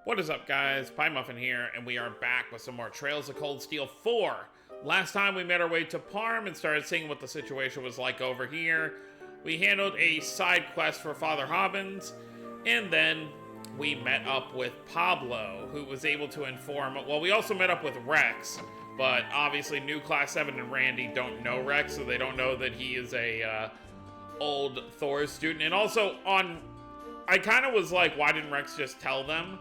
What is up, guys? Pie Muffin here, and we are back with some more Trails of Cold Steel 4. Last time we made our way to Parm and started seeing what the situation was like over here. We handled a side quest for Father Hobbins, and then we met up with Pablo, who was able to inform. Well, we also met up with Rex, but obviously New Class 7 and Randy don't know Rex, so they don't know that he is a old Thor student. And also, I kind of was like, why didn't Rex just tell them?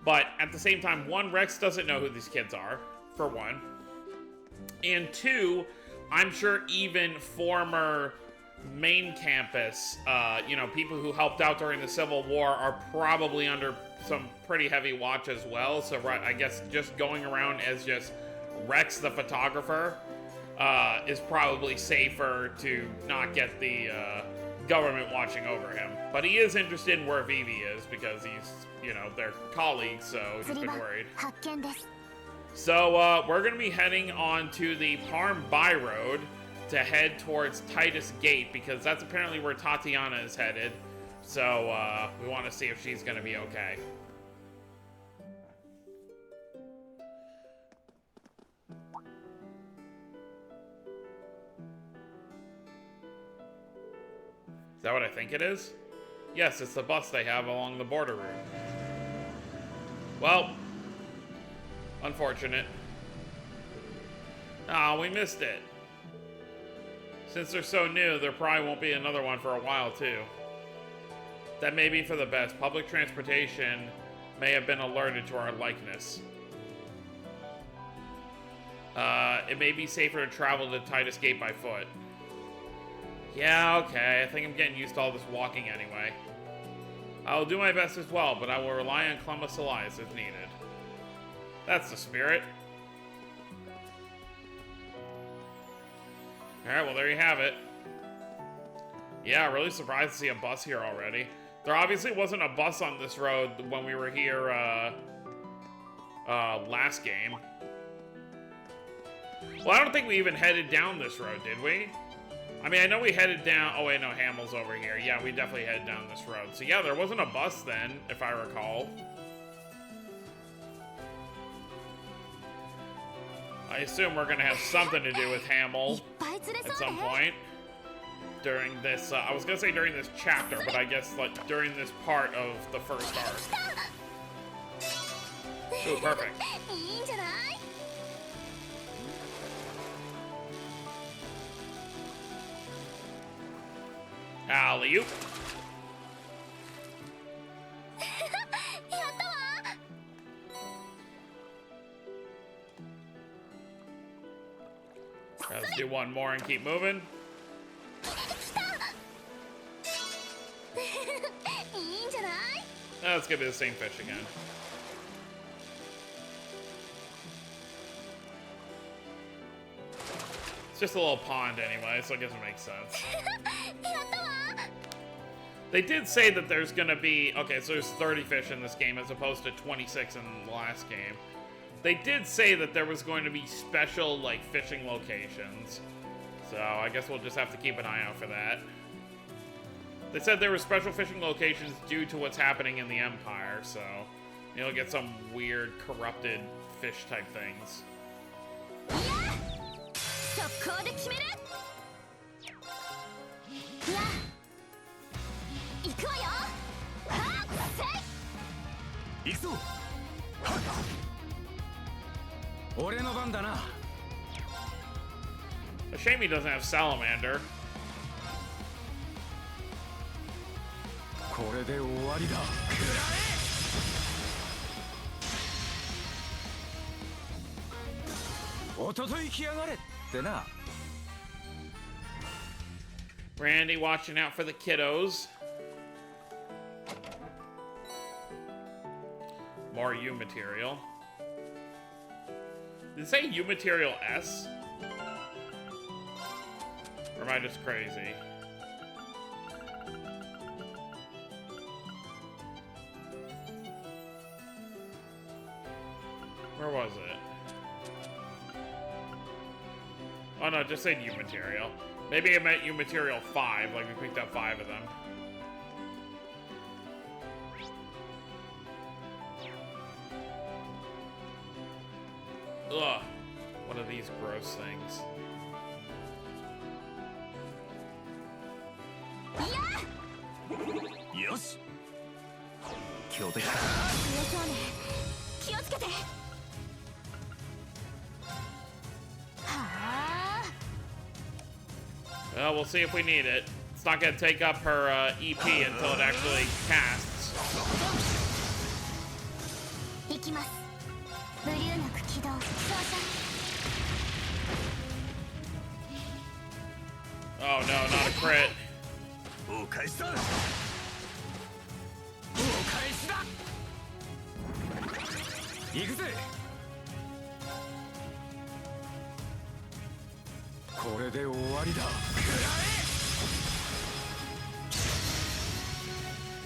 But at the same time, one, Rex doesn't know who these kids are, for one. And two, I'm sure even former main campus, people who helped out during the Civil War are probably under some pretty heavy watch as well. So I guess just going around as just Rex the photographer is probably safer to not get the government watching over him. But he is interested in where Vivi is because he's, they're colleagues, so he's been worried. So we're going to be heading on to the Parm Byroad to head towards Titus Gate because that's apparently where Tatiana is headed. So we want to see if she's going to be okay. Is that what I think it is? Yes, it's the bus they have along the border route. Well, unfortunate. Oh, we missed it. Since they're so new, there probably won't be another one for a while, too. That may be for the best. Public transportation may have been alerted to our likeness. It may be safer to travel to Titus Gate by foot. Yeah, okay. I think I'm getting used to all this walking anyway. I will do my best as well, but I will rely on Clemus Elias if needed. That's the spirit. Alright, well, there you have it. Yeah, really surprised to see a bus here already. There obviously wasn't a bus on this road when we were here, last game. Well, I don't think we even headed down this road, did we? I mean, I know we headed down... Oh, wait, no, Hamel's over here. Yeah, we definitely headed down this road. So, yeah, there wasn't a bus then, if I recall. I assume we're going to have something to do with Hamel at some point. During this... I was going to say during this chapter, but I guess, like, during this part of the first arc. Ooh, perfect. Alley-oop. Let's do one more and keep moving. That's gonna be the same fish again. It's just a little pond anyway, so I guess it makes sense. They did say that there's gonna be... Okay, so there's 30 fish in this game as opposed to 26 in the last game. They did say that there was going to be special, like, fishing locations. So I guess we'll just have to keep an eye out for that. They said there were special fishing locations due to what's happening in the Empire, so you'll get some weird, corrupted fish type things. A shame he doesn't have Salamander. Randy watching out for the kiddos. More U material. Did it say U material S? Or am I just crazy? Where was it? Oh no, it just said U material. Maybe it meant U material 5, like we picked up 5 of them. Ugh. One of these gross things. Yes. 強敵。強そうね。気をつけて。Well, we'll see if we need it. It's not going to take up her EP until it actually casts. Oh no, not a crit.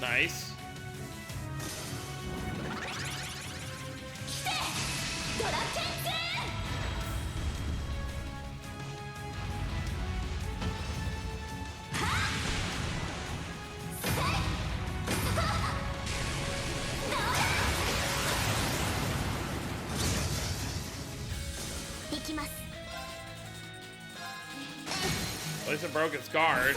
Nice. At least it broke its guard.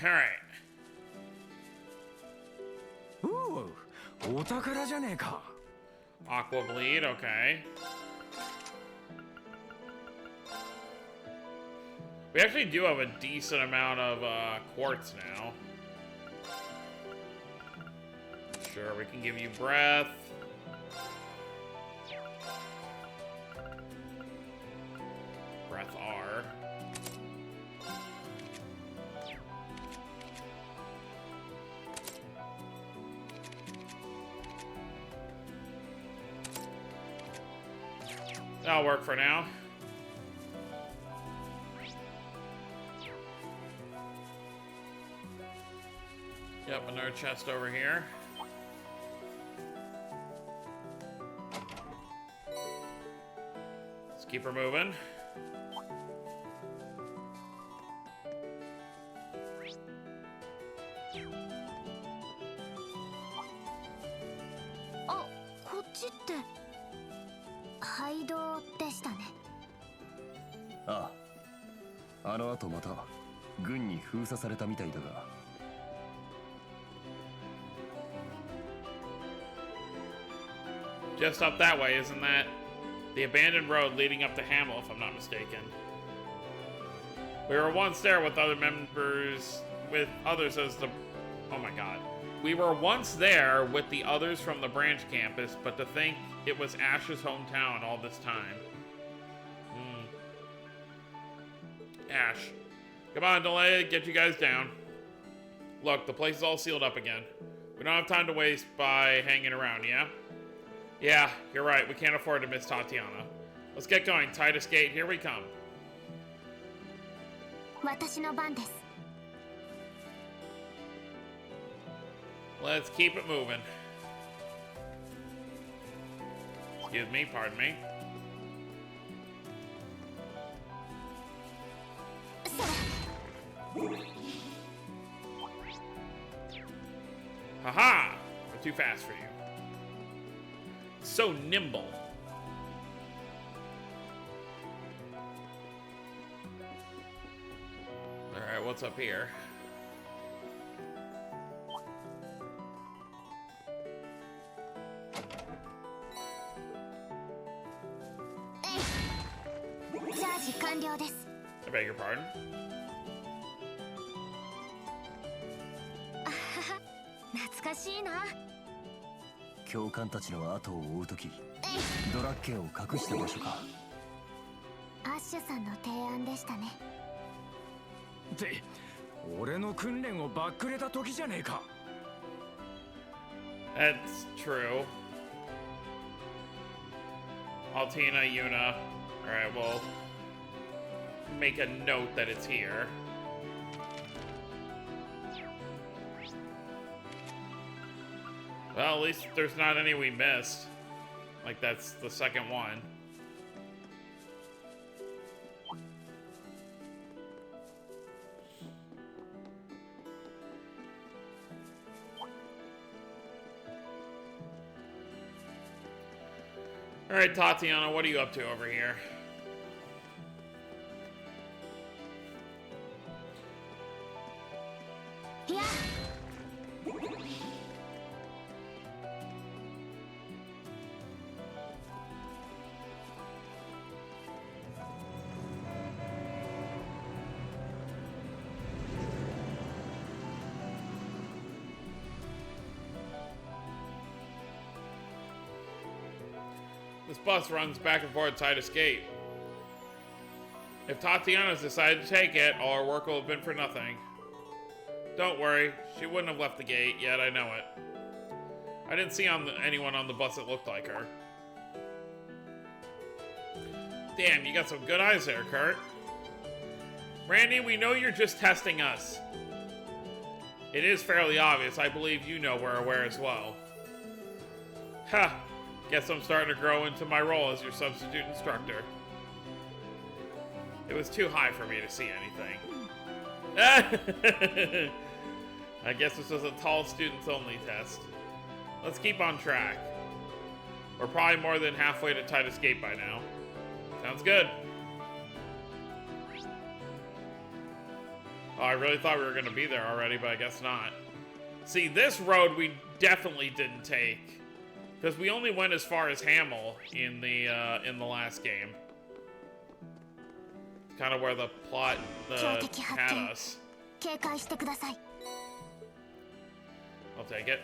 Alright. Ooh, お宝じゃねえか。 Aqua Bleed, okay. We actually do have a decent amount of quartz now. Sure, we can give you breath. Breath R. That'll work for now. Yep, another chest over here. Let's keep her moving. Oh, こっちって廃道でしたね。ああ、あの後また軍に封鎖されたみたいだが。 Just up that way, isn't that? The abandoned road leading up to Hamel, if I'm not mistaken. We were once there with other members, with others as the... Oh my god. We were once there with the others from the branch campus, but to think it was Ash's hometown all this time. Ash. Come on, don't let it get you guys down. Look, the place is all sealed up again. We don't have time to waste by hanging around, yeah? Yeah, you're right. We can't afford to miss Tatiana. Let's get going. Titus Gate, here we come. Let's keep it moving. Excuse me, pardon me. Haha! We're too fast for you. So nimble. Alright, what's up here? I beg your pardon? 懐かしいな。教官たちの後を追うとき、ドラッケンを隠した場所か。アッシュさんの提案でしたね。って俺の訓練をバックれた時じゃねえか。That's true. Altina, Yuna. Alright, we'll make a note that it's here. Well, at least there's not any we missed. Like, that's the second one. Alright, Tatiana, what are you up to over here? Yeah. This bus runs back and forth Tidus Gate. If Tatiana's decided to take it, all our work will have been for nothing. Don't worry, she wouldn't have left the gate yet, I know it. I didn't see anyone on the bus that looked like her. Damn, you got some good eyes there, Kurt. Randy, we know you're just testing us. It is fairly obvious. I believe you know we're aware as well. Ha! Guess I'm starting to grow into my role as your substitute instructor. It was too high for me to see anything. I guess this was a tall students only test. Let's keep on track. We're probably more than halfway to Tidus Gate by now. Sounds good. Oh, I really thought we were going to be there already, but I guess not. See, this road we definitely didn't take. Because we only went as far as Hamel in the last game. Kind of where the plot had us. I'll take it.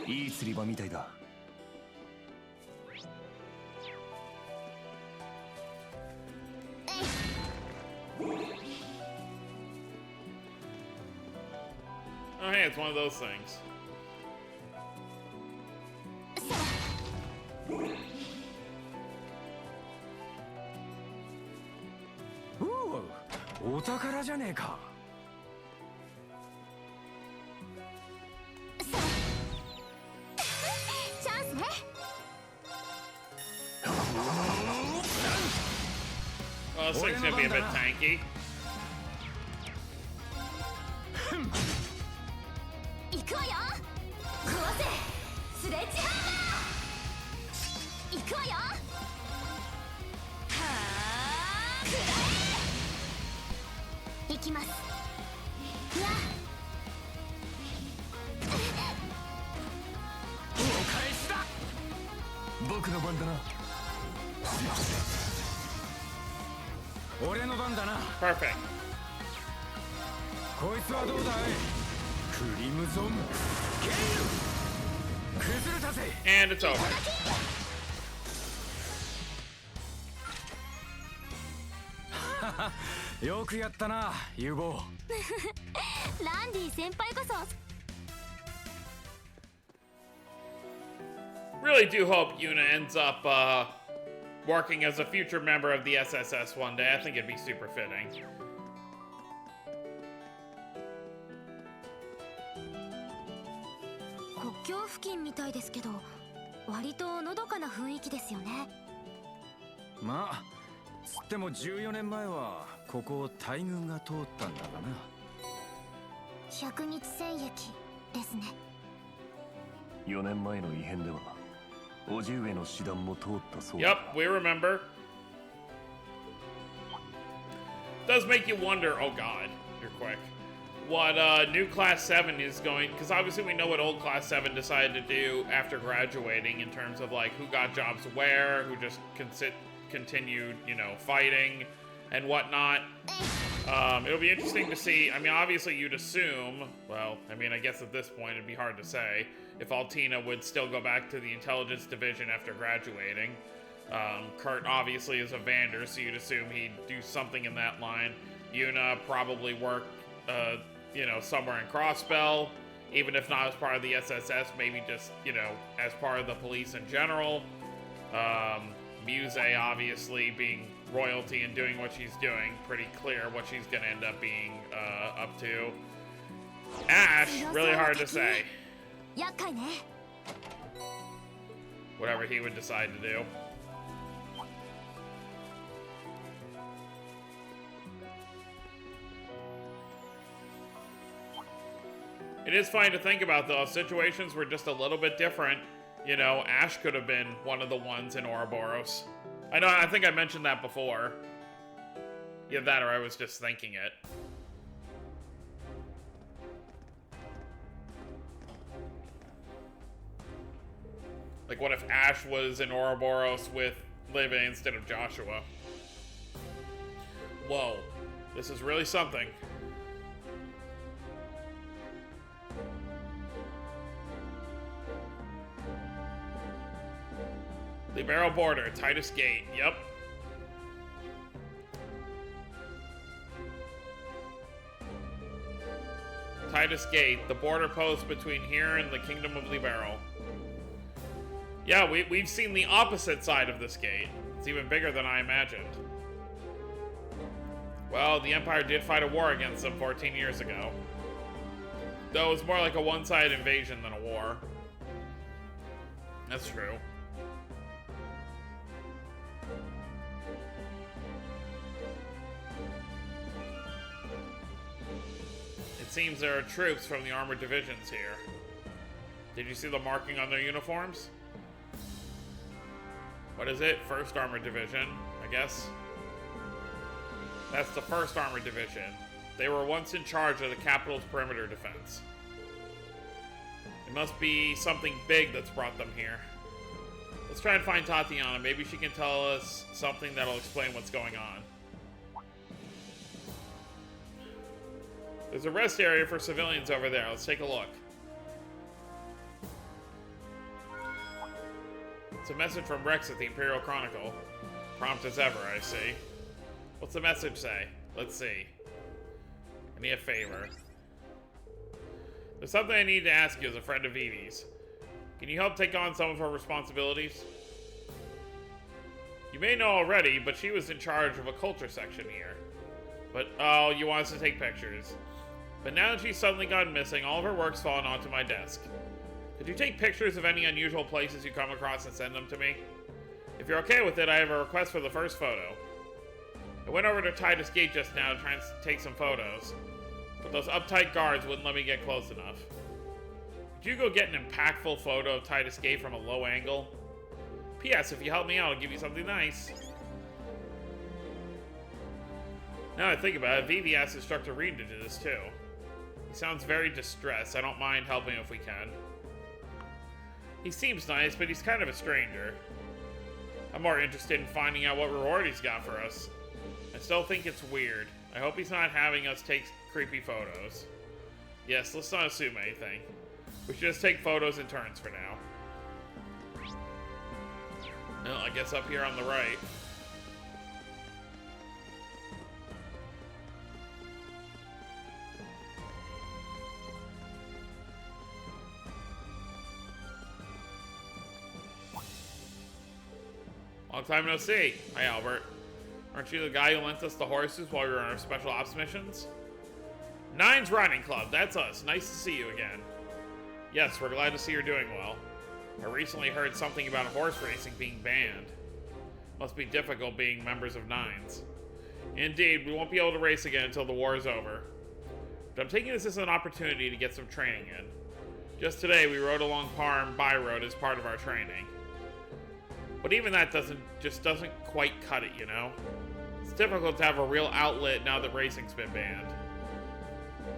いい釣り場みたいだ。Oh, hey, it's one of those things. Ooh, お宝じゃねえか。チャンスね。Well, this thing's gonna be a bit tanky. 行くわよ。壊せ。スレッジハンマー。行くわよ。はあ。くらえ。行きます。いや。お返しだ。僕の番だな。俺の番だな。Perfect. こいつはどうだい。クリムゾンゲイル崩れたぜ。 And it's over. よくやったな、ユボランディ先輩こそ。 Really do hope Yuna ends up working as a future member of the SSS one day. I think it'd be super fitting. 国境付近みたいですけど、割とのどかな雰囲気ですよね。まあ、つっても14年前はここを大軍が通ったんだがな。百日戦役ですね。4年前の異変では、叔父上の師団も通ったそうだ。 Yep, we remember. Does make you wonder, oh god, you're quick. What new Class 7 is going, because obviously we know what old Class 7 decided to do after graduating in terms of like who got jobs where, who just continued, you know, fighting and whatnot. It'll be interesting to see. I mean, obviously you'd assume, well, I mean, I guess at this point it'd be hard to say, if Altina would still go back to the intelligence division after graduating. Kurt obviously is a Vander, so you'd assume he'd do something in that line. Yuna probably work, you know, somewhere in Crossbell, even if not as part of the SSS, maybe just, you know, as part of the police in general. Muse obviously being royalty and doing what she's doing, pretty clear what she's gonna end up being up to. Ash, really hard to say. Whatever he would decide to do. It is fine to think about, though. Situations were just a little bit different You know, Ash could have been one of the ones in Ouroboros. I think I mentioned that before. Yeah, that or I was just thinking it. Like, what if Ash was in Ouroboros with Leve instead of Joshua? Whoa, this is really something. Libero border, Tidus Gate, yep. Tidus Gate, the border post between here and the Kingdom of Libero. Yeah, we've seen the opposite side of this gate. It's even bigger than I imagined. Well, the Empire did fight a war against them 14 years ago. Though it was more like a one-sided invasion than a war. That's true. It seems there are troops from the armored divisions here. Did you see the marking on their uniforms? What is it? 1st Armored Division, I guess. That's the 1st Armored Division. They were once in charge of the capital's perimeter defense. It must be something big that's brought them here. Let's try and find Tatiana. Maybe she can tell us something that'll explain what's going on. There's a rest area for civilians over there. Let's take a look. It's a message from Rex at the Imperial Chronicle. Prompt as ever, I see. What's the message say? Let's see. I need a favor. There's something I need to ask you as a friend of Vivi's. Can you help take on some of her responsibilities? You may know already, but she was in charge of a culture section here. But, oh, you want us to take pictures. But now that she's suddenly gone missing, all of her work's fallen onto my desk. Could you take pictures of any unusual places you come across and send them to me? If you're okay with it, I have a request for the first photo. I went over to Tidus Gate just now to try and take some photos, but those uptight guards wouldn't let me get close enough. Could you go get an impactful photo of Tidus Gate from a low angle? P.S. If you help me out, I'll give you something nice. Now that I think about it, Vivi asked Instructor Reed to do this too. He sounds very distressed. I don't mind helping if we can. He seems nice, but he's kind of a stranger. I'm more interested in finding out what reward he's got for us. I still think it's weird. I hope he's not having us take creepy photos. Yes, let's not assume anything. We should just take photos in turns for now. Well, I guess up here on the right. Long time no see. Hi, Albert. Aren't you the guy who lent us the horses while we were on our special ops missions? Nine's Riding Club, that's us. Nice to see you again. Yes, we're glad to see you're doing well. I recently heard something about horse racing being banned. Must be difficult being members of Nines. Indeed, we won't be able to race again until the war is over. But I'm taking this as an opportunity to get some training in. Just today, we rode along Parm Byroad as part of our training. But even that doesn't quite cut it, you know? It's difficult to have a real outlet now that racing's been banned.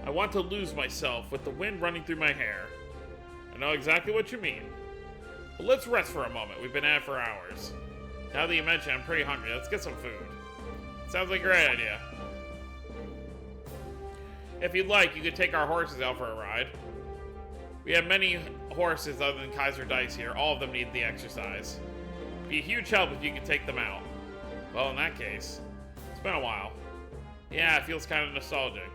I want to lose myself with the wind running through my hair. I know exactly what you mean. But let's rest for a moment. We've been at it for hours. Now that you mention it, I'm pretty hungry. Let's get some food. Sounds like a great idea. If you'd like, you could take our horses out for a ride. We have many horses other than Kaiser Dice here. All of them need the exercise. It'd be a huge help if you could take them out. Well, in that case, it's been a while. Yeah, it feels kind of nostalgic.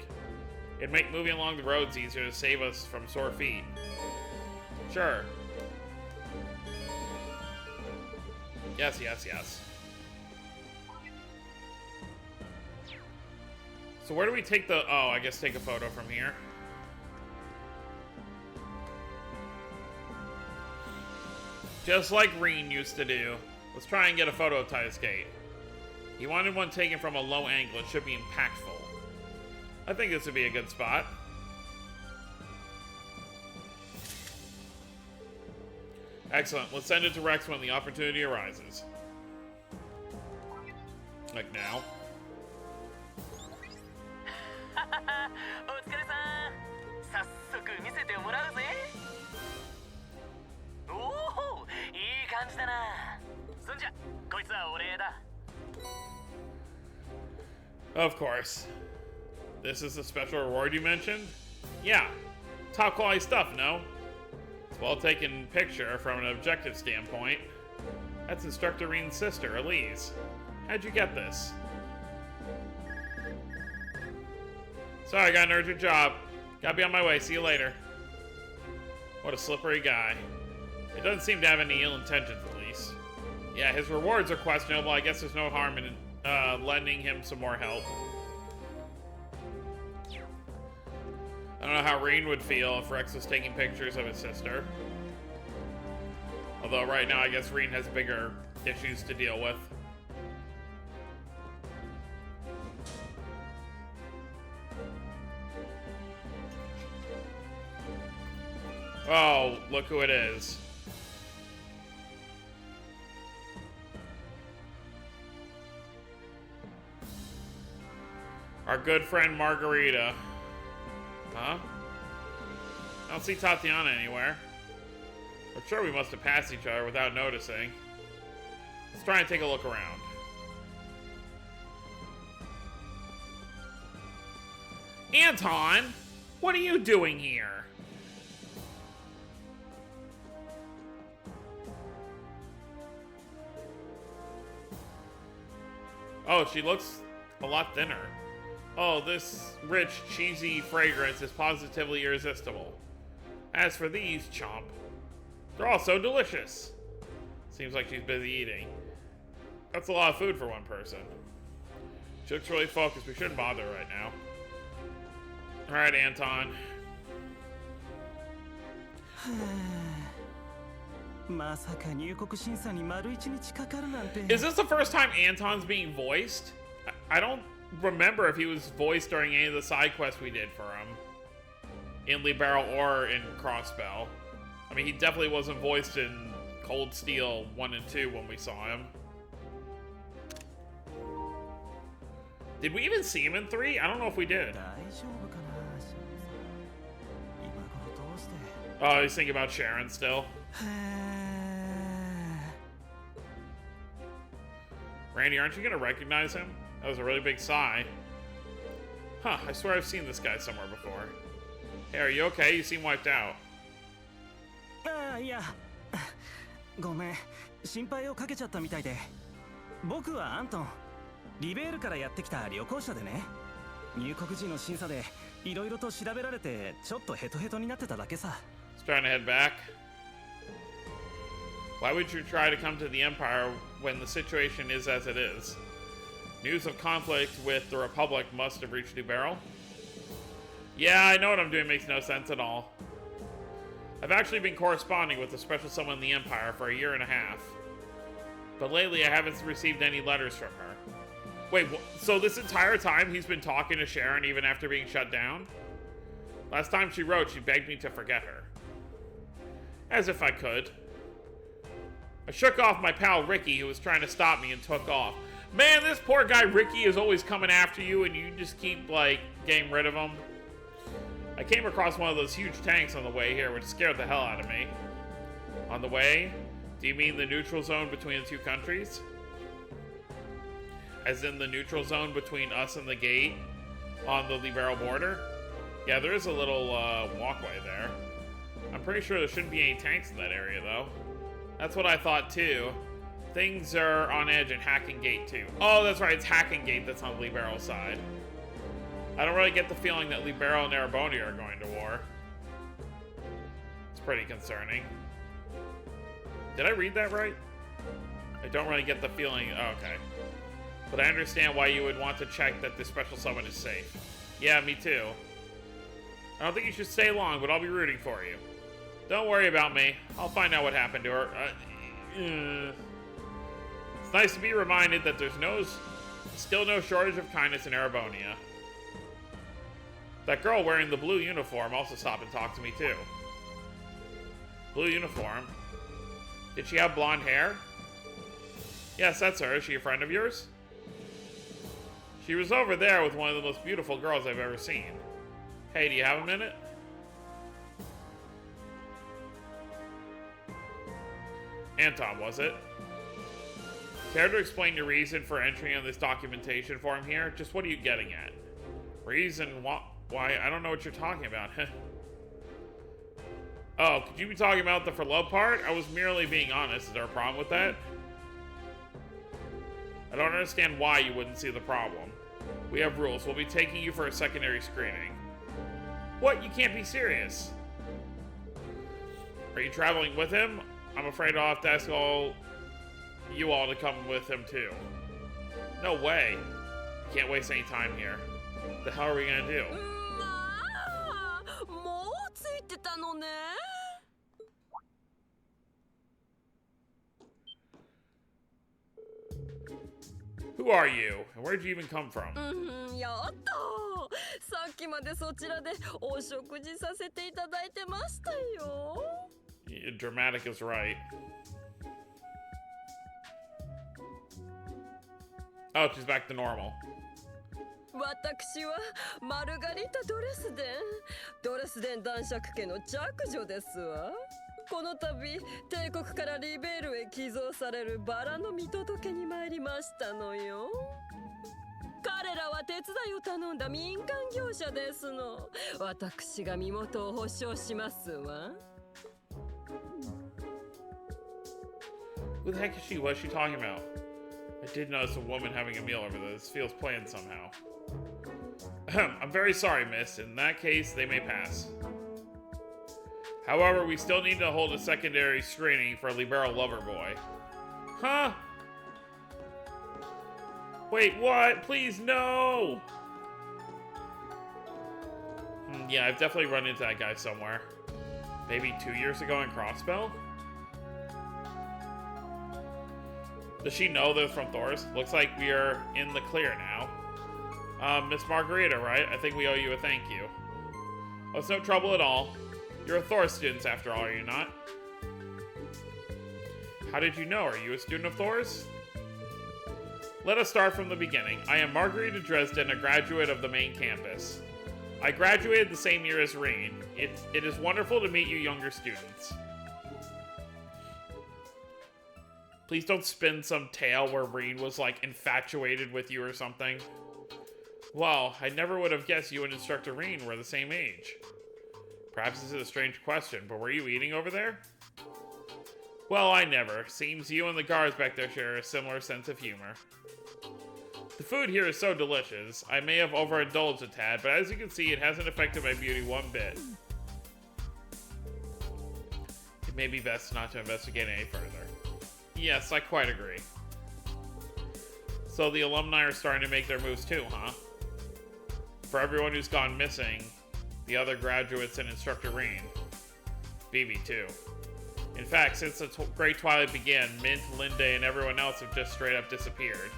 It'd make moving along the roads easier to save us from sore feet. Sure. Yes, yes, yes. So where do we take the... Oh, I guess take a photo from here. Just like Reen used to do. Let's try and get a photo of Tidus Gate. He wanted one taken from a low angle. It should be impactful. I think this would be a good spot. Excellent. Let's send it to Rex when the opportunity arises. Like now. お疲れさん。早速見せてもらうぜ。おお、いい感じだな。そんじゃ、こいつはお礼だ。Of course. This is the special reward you mentioned? Yeah. Top quality stuff, no? It's well taken picture from an objective standpoint. That's Instructor Reen's sister, Elise. How'd you get this? Sorry, I got an urgent job. Gotta be on my way. See you later. What a slippery guy. He doesn't seem to have any ill intentions, at least. Yeah, his rewards are questionable. I guess there's no harm in lending him some more help. I don't know how Reen would feel if Rex was taking pictures of his sister. Although right now I guess Reen has bigger issues to deal with. Oh, look who it is. Our good friend Margarita. Huh? I don't see Tatiana anywhere. I'm sure we must have passed each other without noticing. Let's try and take a look around. Anton! What are you doing here? Oh, she looks a lot thinner. Oh, this rich, cheesy fragrance is positively irresistible. As for these, chomp, they're all so delicious. Seems like she's busy eating. That's a lot of food for one person. She looks really focused. We shouldn't bother right now. Alright, Anton. Is this the first time Anton's being voiced? I don't remember if he was voiced during any of the side quests we did for him. In Libero or in Crossbell. I mean, he definitely wasn't voiced in Cold Steel 1 and 2 when we saw him. Did we even see him in 3? I don't know if we did. Oh, he's thinking about Sharon still. Randy, aren't you gonna recognize him? That was a really big sigh. Huh, I swear I've seen this guy somewhere before. Hey, are you okay? You seem wiped out. Yeah. ごめん、心配をかけちゃったみたいで。僕はアントン。リベールからやってきた旅行者でね。入国時の審査でいろいろと調べられてちょっとヘトヘトになってただけさ。Trying to head back. Why would you try to come to the Empire when the situation is as it is? News of conflict with the Republic must have reached New Barrel. Yeah, I know what I'm doing makes no sense at all. I've actually been corresponding with the special someone in the Empire for a year and a half. But lately I haven't received any letters from her. Wait, so this entire time he's been talking to Sharon even after being shut down? Last time she wrote, she begged me to forget her. As if I could. I shook off my pal Ricky, who was trying to stop me, and took off. Man, this poor guy Ricky is always coming after you, and you just keep, like, getting rid of him. I came across one of those huge tanks on the way here, which scared the hell out of me. On the way? Do you mean the neutral zone between the two countries? As in the neutral zone between us and the gate on the Libero border? Yeah, there is a little walkway there. I'm pretty sure there shouldn't be any tanks in that area, though. That's what I thought, too. Things are on edge at Hacking Gate, too. Oh, that's right, it's Hacking Gate that's on Libero's side. I don't really get the feeling that Libero and Erebonia are going to war. It's pretty concerning. Did I read that right? I don't really get the feeling... Oh, okay. But I understand why you would want to check that this special summon is safe. Yeah, me too. I don't think you should stay long, but I'll be rooting for you. Don't worry about me. I'll find out what happened to her. It's nice to be reminded that there's still no shortage of kindness in Erebonia. That girl wearing the blue uniform also stopped and talked to me too. Blue uniform? Did she have blonde hair? Yes, that's her. Is she a friend of yours? She was over there with one of the most beautiful girls I've ever seen. Hey, do you have a minute? Anton, was it? Care to explain your reason for entering on this documentation form here? Just what are you getting at? Reason why? I don't know what you're talking about. Oh, could you be talking about the for love part? I was merely being honest. Is there a problem with that? I don't understand why you wouldn't see the problem. We have rules. We'll be taking you for a secondary screening. What? You can't be serious. Are you traveling with him? I'm afraid I'll have to ask you all to come with him too. No way. Can't waste any time here. The hell are we gonna do? もうついてたのね。Who are you? And where did you even come from? やった。さっきまでそちらでお食事させていただいてましたよ。Dramatic is right. Oh, she's back to normal. 私はマルガリータ・ドレスデン。ドレスデン男爵家の嫡女ですわ。この度帝国からリベールへ寄贈されるバラの見届けに参りましたのよ。彼らは手伝いを頼んだ民間業者ですの。私が身元を保証しますわ。Who the heck is she? What is she talking about? I did notice a woman having a meal over there. This feels planned somehow. I'm very sorry, miss. In that case, they may pass. However, we still need to hold a secondary screening for Libero Loverboy. Huh? Wait, what? Please, no! Yeah, I've definitely run into that guy somewhere. Maybe 2 years ago in Crossbell? Does she know they're from Thor's? Looks like we are in the clear now. Miss Margarita, right? I think we owe you a thank you. Oh, it's no trouble at all. You're a Thor student after all, are you not? How did you know? Are you a student of Thor's? Let us start from the beginning. I am Margarita Dresden, a graduate of the main campus. I graduated the same year as Rain. It is wonderful to meet you younger students. Please don't spin some tale where Rain was, like, infatuated with you or something. Well, I never would have guessed you and Instructor Rain were the same age. Perhaps this is a strange question, but were you eating over there? Well, I never. Seems you and the guards back there share a similar sense of humor. The food here is so delicious. I may have overindulged a tad, but as you can see, it hasn't affected my beauty one bit. It may be best not to investigate any further. Yes, I quite agree. So the alumni are starting to make their moves too, huh? For everyone who's gone missing, the other graduates and Instructor Rain. Bibi too. In fact, since the Great Twilight began, Mint, Linda, and everyone else have just straight up disappeared.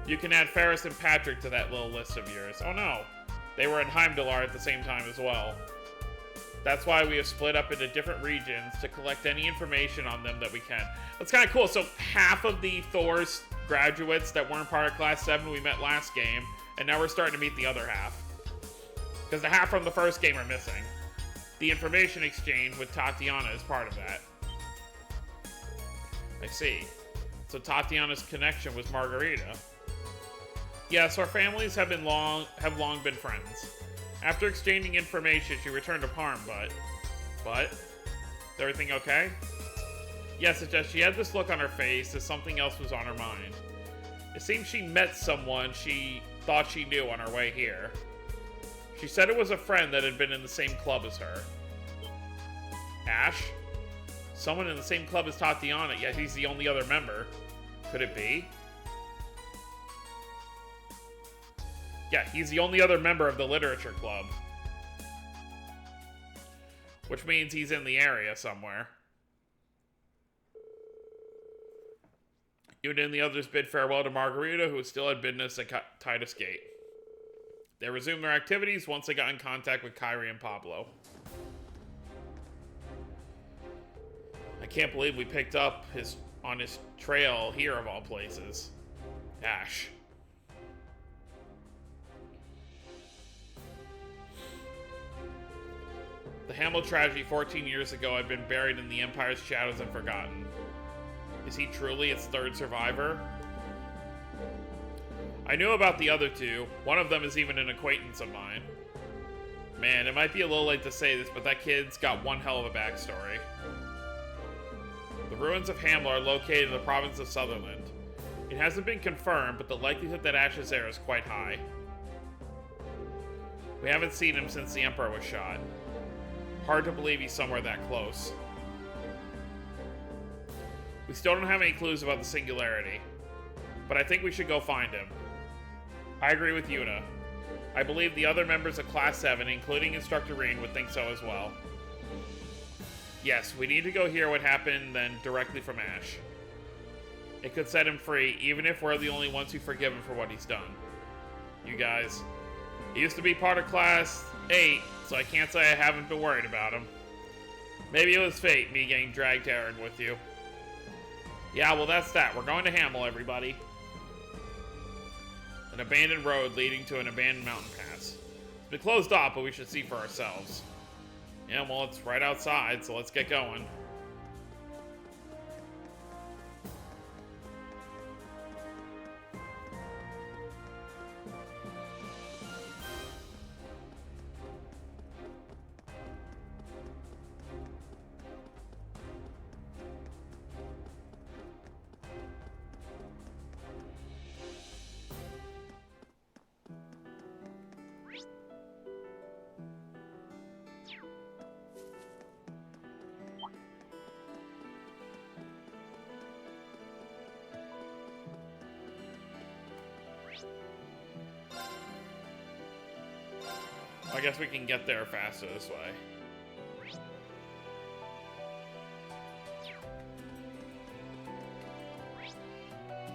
You can add Ferris and Patrick to that little list of yours. Oh no, they were in Heimdallar at the same time as well. That's why we have split up into different regions to collect any information on them that we can. That's kind of cool. So half of the Thor's graduates that weren't part of Class 7 we met last game, and now we're starting to meet the other half. Because the half from the first game are missing. The information exchange with Tatiana is part of that. I see. So Tatiana's connection was Margarita. Yes, our families have long been friends. After exchanging information, she returned to Parm, but... Is everything okay? Yes, it's just she had this look on her face as something else was on her mind. It seems she met someone she thought she knew on her way here. She said it was a friend that had been in the same club as her. Ash? Someone in the same club as Tatiana, yet he's the only other member. Could it be? Yeah, he's the only other member of the literature club. Which means he's in the area somewhere. You and the others bid farewell to Margarita, who still had business at Titus Gate. They resumed their activities once they got in contact with Kyrie and Pablo. I can't believe we picked up on his trail here of all places. Ash. The Hamel tragedy 14 years ago had been buried in the Empire's shadows and forgotten. Is he truly its third survivor? I knew about the other two. One of them is even an acquaintance of mine. Man, it might be a little late to say this, but that kid's got one hell of a backstory. The ruins of Hamel are located in the province of Sutherland. It hasn't been confirmed, but the likelihood that Ash is there is quite high. We haven't seen him since the Emperor was shot. Hard to believe he's somewhere that close. We still don't have any clues about the Singularity, but I think we should go find him. I agree with Yuna. I believe the other members of Class 7, including Instructor Rean, would think so as well. Yes, we need to go hear what happened then directly from Ash. It could set him free, even if we're the only ones who forgive him for what he's done. You guys. He used to be part of Class 8, so I can't say I haven't been worried about him. Maybe it was fate, me getting dragged to Erin with you. Yeah, well that's that. We're going to Hamel, everybody. An abandoned road leading to an abandoned mountain pass. It's been closed off, but we should see for ourselves. Yeah, well, it's right outside, so let's get going. I guess we can get there faster this way.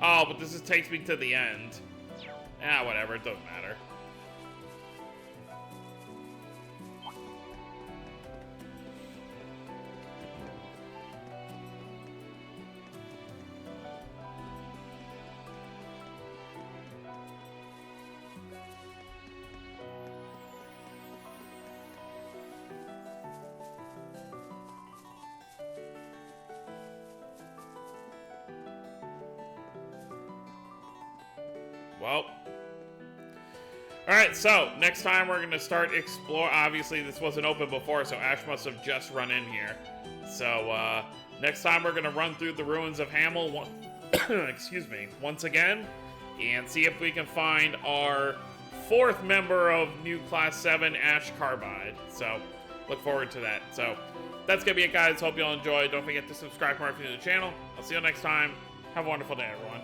Oh, but this just takes me to the end. Ah, whatever, it doesn't matter. Well, alright, so next time we're going to start explore. Obviously, this wasn't open before, so Ash must have just run in here. So, next time we're going to run through the ruins of Hamel, excuse me, once again, and see if we can find our fourth member of new Class 7, Ash Carbide. So, look forward to that. So, that's going to be it, guys. Hope you all enjoyed. Don't forget to subscribe for more if you're new to the channel. I'll see you next time. Have a wonderful day, everyone.